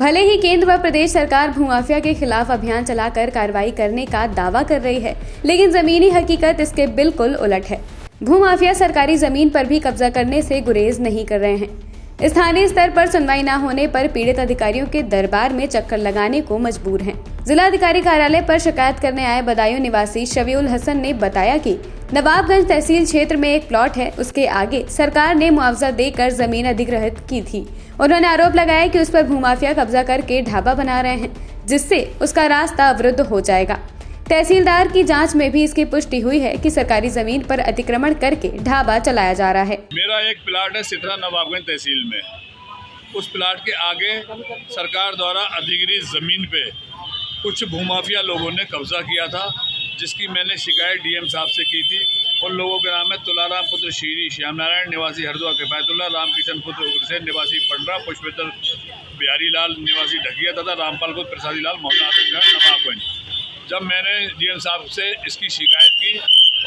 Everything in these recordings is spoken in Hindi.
भले ही केंद्र व प्रदेश सरकार भूमाफिया के खिलाफ अभियान चलाकर कार्रवाई करने का दावा कर रही है, लेकिन जमीनी हकीकत इसके बिल्कुल उलट है। भूमाफिया सरकारी जमीन पर भी कब्जा करने से गुरेज नहीं कर रहे हैं। स्थानीय स्तर पर सुनवाई न होने पर पीड़ित अधिकारियों के दरबार में चक्कर लगाने को मजबूर हैं। जिलाधिकारी कार्यालय पर शिकायत करने आए बदायूं निवासी शफीउल हसन ने बताया कि नवाबगंज तहसील क्षेत्र में एक प्लॉट है, उसके आगे सरकार ने मुआवजा देकर जमीन अधिग्रहित की थी। उन्होंने आरोप लगाया कि उस पर भूमाफिया कब्जा करके ढाबा बना रहे हैं, जिससे उसका रास्ता अवरुद्ध हो जाएगा। तहसीलदार की जांच में भी इसकी पुष्टि हुई है कि सरकारी जमीन पर अतिक्रमण करके ढाबा चलाया जा रहा है। मेरा एक प्लाट है सितरा नवाबगंज तहसील में। उस प्लाट के आगे सरकार द्वारा अधिग्रहित जमीन पे कुछ भूमाफिया लोगों ने कब्जा किया था, जिसकी मैंने शिकायत डीएम साहब से की थी। उन लोगों के नाम है तुलाराम पुत्र शीरी, श्याम नारायण निवासी हरदोआ किफायतुल्लाह, रामकिशन पुत्र उग्रसेन निवासी पंडरा, पुष्पेंद्र बिहारी लाल निवासी ढकिया तथा रामपाल पुत्र प्रसादी लाल मोहल्ला नवाबगंज। जब मैंने डीएम साहब से इसकी शिकायत की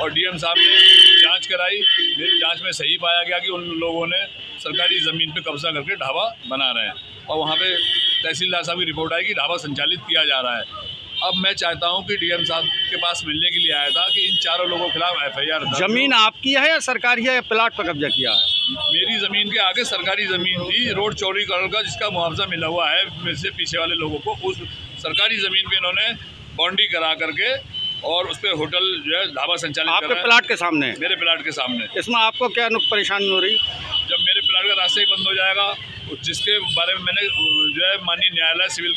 और डीएम साहब ने जांच कराई, मेरी जांच में सही पाया गया कि उन लोगों ने सरकारी ज़मीन पे कब्जा करके ढाबा बना रहे हैं और वहाँ पे तहसीलदार साहब की रिपोर्ट आई कि ढाबा संचालित किया जा रहा है। अब मैं चाहता हूँ कि डीएम साहब के पास मिलने के लिए आया था कि इन चारों लोगों के खिलाफ एफआईआर दर्ज। जमीन आपकी है या सरकारी है या प्लाट पर कब्जा किया है? मेरी ज़मीन के आगे सरकारी ज़मीन थी, रोड चौड़ी करोड़ का, जिसका मुआवजा मिला हुआ है मेरे से पीछे वाले लोगों को। उस सरकारी ज़मीन पे इन्होंने बाउंड्री करा करके और उस पर होटल जो है ढाबा संचालित आपके प्लाट के सामने? मेरे प्लाट के सामने। इसमें आपको क्या परेशानी हो रही? जब मेरे प्लाट का रास्ता ही बंद हो जाएगा, जिसके बारे में मैंने जो है माननीय न्यायालय सिविल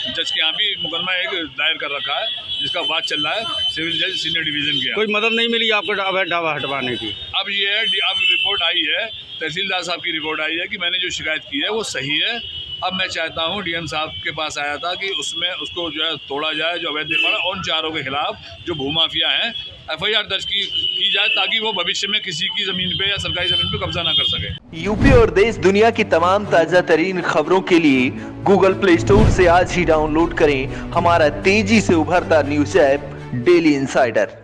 जज के यहाँ भी मुकदमा एक दायर कर रखा है, जिसका बात चल रहा है सिविल जज सीनियर डिवीज़न के। कोई मदद नहीं मिली आपको ढाबा हटवाने की? अब ये है, अब रिपोर्ट आई है, तहसीलदार साहब की रिपोर्ट आई है कि मैंने जो शिकायत की है वो सही है। अब मैं चाहता हूँ, डीएम साहब के पास आया था कि उसमें उसको जो है तोड़ा जाए, जो अवैध निर्माण है, उन चारों के खिलाफ जो भूमाफिया हैं एफआईआर दर्ज की जाए, ताकि वो भविष्य में किसी की ज़मीन पे या सरकारी ज़मीन पे कब्जा ना कर सके। यूपी और देश दुनिया की तमाम ताज़ा तरीन खबरों के लिए गूगल प्ले स्टोर से आज ही डाउनलोड करें हमारा तेजी से उभरता न्यूज़ ऐप डेली इंसाइडर।